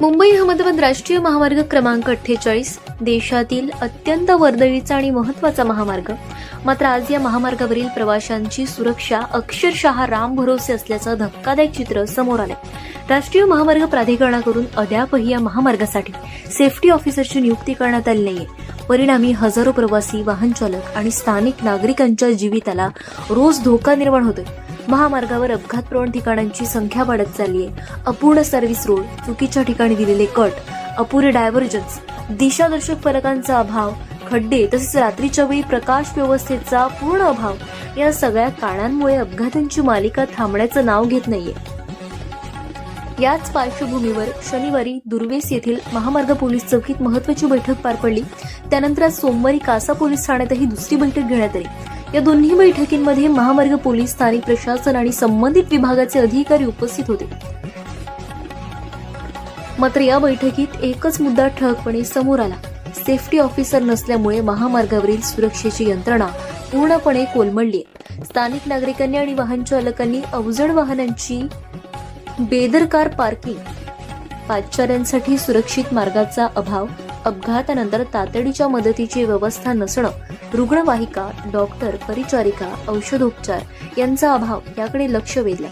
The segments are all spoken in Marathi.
मुंबई अहमदाबाद राष्ट्रीय महामार्ग क्रमांक 48 देशातील अत्यंत वर्दळीचा आणि महत्त्वाचा महामार्ग. मात्र आज या महामार्गावरील प्रवाशांची सुरक्षा अक्षरशः रामभरोसे असल्याचं धक्कादायक चित्र समोर आलंय. राष्ट्रीय महामार्ग प्राधिकरणाकडून अद्यापही या महामार्गासाठी सेफ्टी ऑफिसरची नियुक्ती करण्यात आली नाहीये. परिणामी हजारो प्रवासी, वाहन चालक आणि स्थानिक नागरिकांच्या जीविताला रोज धोका निर्माण होतोय. महामार्गावर अपघातप्रवण ठिकाणांची संख्या वाढत चालली आहे. अपूर्ण सर्व्हिस रोड, चुकीच्या ठिकाणी दिलेले कट, अपुरे डायव्हर्जन्स, दिशादर्शक फलकांचा अभाव, खड्डे तसेच रात्रीच्या वेळी प्रकाश व्यवस्थेचा पूर्ण अभाव या सगळ्या कारणांमुळे अपघातांची मालिका थांबण्याचं नाव घेत नाहीये. याच पार्श्वभूमीवर शनिवारी दुर्वेस येथील महामार्ग पोलीस चौकीत महत्वाची बैठक पार पडली. त्यानंतर आज सोमवारी कासा पोलीस ठाण्यातही दुसरी बैठक घेण्यात आली. या दोन्ही बैठकींमध्ये महामार्ग पोलीस, स्थानिक प्रशासन आणि संबंधित विभागाचे अधिकारी उपस्थित होते. मात्र या बैठकीत एकच मुद्दा ठळकपणे समोर आला. सेफ्टी ऑफिसर नसल्यामुळे महामार्गावरील सुरक्षेची यंत्रणा पूर्णपणे कोलमडली आहे. स्थानिक नागरिकांनी आणि वाहन चालकांनी अवजड वाहनांची बेदरकार पार्किंग, पादचाऱ्यांसाठी सुरक्षित मार्गाचा अभाव, अपघातानंतर तातडीच्या मदतीची व्यवस्था नसणं, रुग्णवाहिका, डॉक्टर, परिचारिका, औषधोपचार यांचा अभाव याकडे लक्ष वेधलं.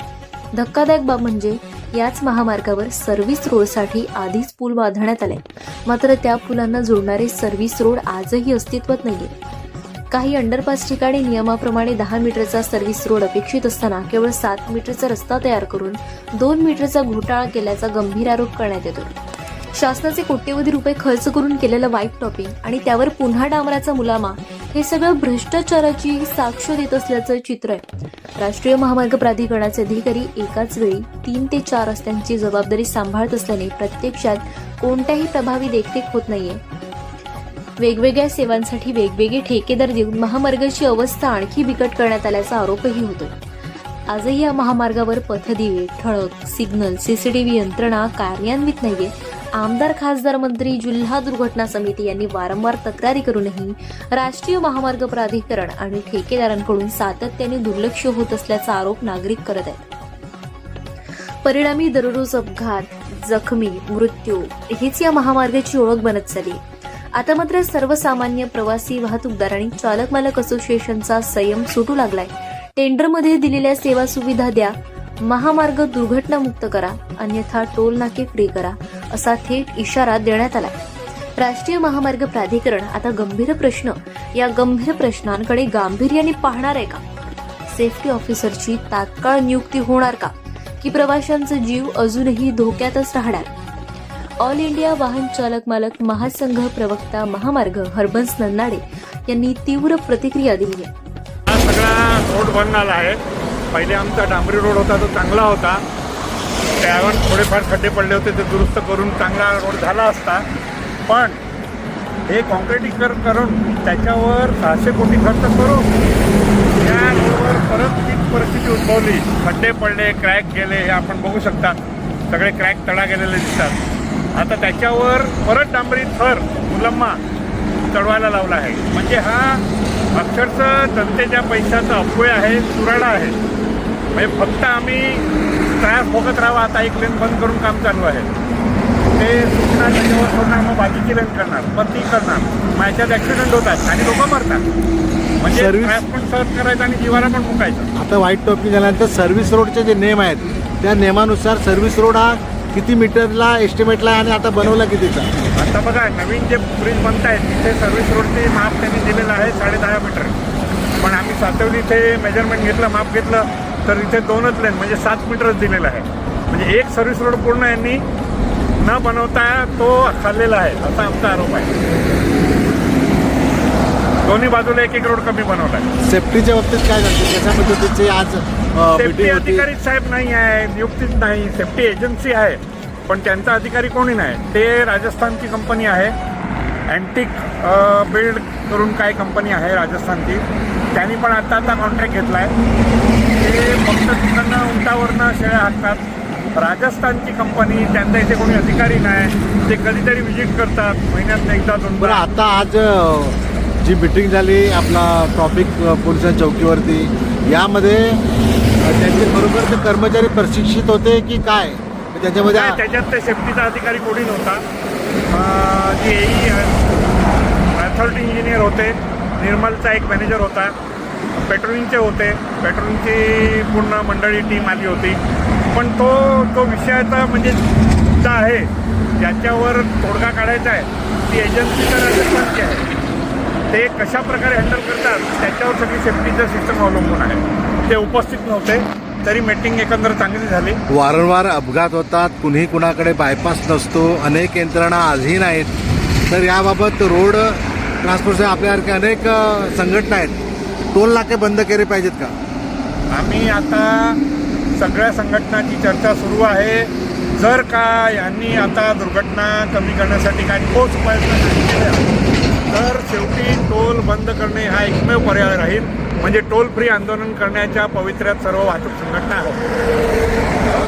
धक्कादायक बाब म्हणजे याच महामार्गावर सर्व्हिस रोडसाठी आधीच पूल बांधण्यात आले. मात्र त्या पुलांना जोडणारे सर्व्हिस रोड आजही अस्तित्वात नाहीये. काही अंडरपास ठिकाणी नियमाप्रमाणे 10 मीटरचा सर्व्हिस रोड अपेक्षित असताना केवळ 7 मीटरचा रस्ता तयार करून 2 मीटरचा घोटाळा केल्याचा गंभीर आरोप करण्यात येतो. शासनाचे कोट्यवधी रुपये खर्च करून केलेलं व्हाईट टॉपिंग आणि त्यावर पुन्हा डांबराचा मुलामा हे सगळं भ्रष्टाचाराची साक्ष देत असल्याचं चित्र आहे. राष्ट्रीय महामार्ग प्राधिकरणाचे अधिकारी एकाच वेळी 3 ते 4 रस्त्यांची जबाबदारी सांभाळत असल्याने प्रत्यक्षात कोणत्याही प्रभावी देखरेख होत नाहीये. वेगवेगळ्या सेवांसाठी वेगवेगळे ठेकेदार देऊन महामार्गाची अवस्था आणखी बिकट करण्यात आल्याचा आरोपही होतो. आजही या महामार्गावर पथदिवे, ठळक, सिग्नल, सीसीटीव्ही यंत्रणा कार्यान्वित नाहीये. आमदार, खासदार, मंत्री, जिल्हा दुर्घटना समिती यांनी वारंवार तक्रारी करूनही राष्ट्रीय महामार्ग प्राधिकरण आणि ठेकेदारांकडून सातत्याने दुर्लक्ष होत असल्याचा आरोप नागरिक करत आहेत. परिणामी दररोज अपघात, जखमी, मृत्यू हीच या महामार्गाची ओळख बनत चालली. आता मात्र सर्वसामान्य प्रवासी, वाहतूकदार आणि चालक मालक असोसिएशनचा संयम सुटू लागलाय. टेंडरमध्ये दिलेल्या सेवा सुविधा द्या, महामार्ग दुर्घटनामुक्त करा, अन्यथा टोल नाके फ्री करा असा थेट इशारा देण्यात आला. राष्ट्रीय महामार्ग प्राधिकरण आता या गंभीर प्रश्नांकडे गांभीर्याने पाहणार आहे का? सेफ्टी ऑफिसरची तात्काळ नियुक्ती होणार का? की प्रवाशांचा जीव अजूनही धोक्यातच राहणार? ऑल इंडिया वाहन चालक मालक महासंघ प्रवक्ता महामार्ग हरबंस नन्नाडे यांनी तीव्र प्रतिक्रिया दिली आहे. हा सगळा रोड बनणार आहे. पहिले आमचा डांबरी रोड होता तो चांगला होता. त्यावर थोडेफार खड्डे पडले होते, ते दुरुस्त करून चांगला रोड झाला असता. पण हे कॉन्क्रिटीकरण करून त्याच्यावर 600 कोटी खर्च करून या रोडवर परत तीच परिस्थिती उद्भवली. खड्डे पडले, क्रॅक गेले, हे आपण बघू शकता. सगळे क्रॅक तडा गेलेले दिसतात. आता त्याच्यावर परत डांबरी थर मुलम्मा चढवायला लावला आहे. म्हणजे हा अक्षरशः जनतेच्या पैशाचा अपव्यय आहे, चुराडा आहे. म्हणजे फक्त आम्ही त्रास भोगत राहावा. आता एक लेन बंद करून काम चालू आहे. ते सुटणार, त्याच्यावर सोडणार, मग बाकीची लेन करणार, मग ती करणार. मग याच्यात ॲक्सिडेंट होतात आणि लोक मरतात. म्हणजे त्रास पण सहन करायचा आणि जीवाला पण मुकायचं. आता व्हाईट टॉपिंग झाल्यानंतर सर्व्हिस रोडचे जे नियम आहेत त्या नियमानुसार सर्व्हिस रोड हा किती मीटरला एस्टिमेटला आणि आता बनवला कितीचा? आता बघा, नवीन जे ब्रिज बनत आहेत तिथे सर्व्हिस रोडचे माप त्यांनी दिलेलं आहे 10.5 मीटर. पण आम्ही सातवली इथे मेजरमेंट घेतलं, माप घेतलं, तर इथे 2च लेन म्हणजे 7 मीटरच दिलेलं आहे. म्हणजे एक सर्व्हिस रोड पूर्ण यांनी न बनवता तो खाल्लेला आहे असा आमचा आरोप आहे. दोन्ही बाजूला एक रोड कमी बनवला आहे. सेफ्टीच्या बाबतीत काय झालं? त्याच्या पद्धतीचे आज सेफ्टी अधिकारी साहेब नाही आहे, नियुक्तीच नाही. सेफ्टी एजन्सी आहे पण त्यांचा अधिकारी कोणी नाही. ते राजस्थानची कंपनी आहे, अँटिक बिल्ड करून काय कंपनी आहे राजस्थानची. त्यांनी पण आता कॉन्ट्रॅक्ट घेतला आहे. ते फक्त तिकडनं उंटावरनं शेळ्या हाकतात. राजस्थानची कंपनी, त्यांचा इथे कोणी अधिकारी नाही. ते कधीतरी व्हिजिट करतात महिन्यात एकदा 2. बरं, आता आज जी मीटिंग झाली आपला ट्रॉफिक पोलिसांच्या चौकीवरती, यामध्ये त्यांचे बरोबर ते कर्मचारी प्रशिक्षित होते की काय? त्याच्यामध्ये नाही, त्याच्यात ते सेफ्टीचा अधिकारी कोणी नव्हता. जे अथॉरिटी इंजिनियर होते, निर्मलचा एक मॅनेजर होता, पेट्रोलिंगचे होते, पेट्रोलिंगची पूर्ण मंडळी टीम आली होती. पण तो विषयाचा म्हणजे मुद्दा आहे ज्याच्यावर तोडगा काढायचा आहे, ती एजन्सी तर कोणती आहे, ते कशा प्रकारे हँडल करतात त्याच्यावर सगळी सेफ्टीचं सिस्टम अवलंबून आहे. ते उपस्थित नव्हते, तरी मीटिंग एकंदर चांगली झाली. वारंवार अपघात होतात, कुणी कुणाकडे बायपास नसतो, अनेक यंत्रणा अधीन आहेत. तर याबाबत रोड ट्रान्सपोर्टचे आपल्यासारखे अनेक संघटना आहेत, टोल नाके बंद केले पाहिजेत का? आम्ही आता सगळ्या संघटनाची चर्चा सुरू आहे. जर का यांनी आता दुर्घटना कमी करण्यासाठी काही ठोस उपाययोजना नाही केल्या तर शेवटी टोल बंद करणे हा एकमेव पर्याय राहील. म्हणजे टोल फ्री आंदोलन करण्याच्या पवित्र्यात सर्व वाहतूक संघटना आहेत.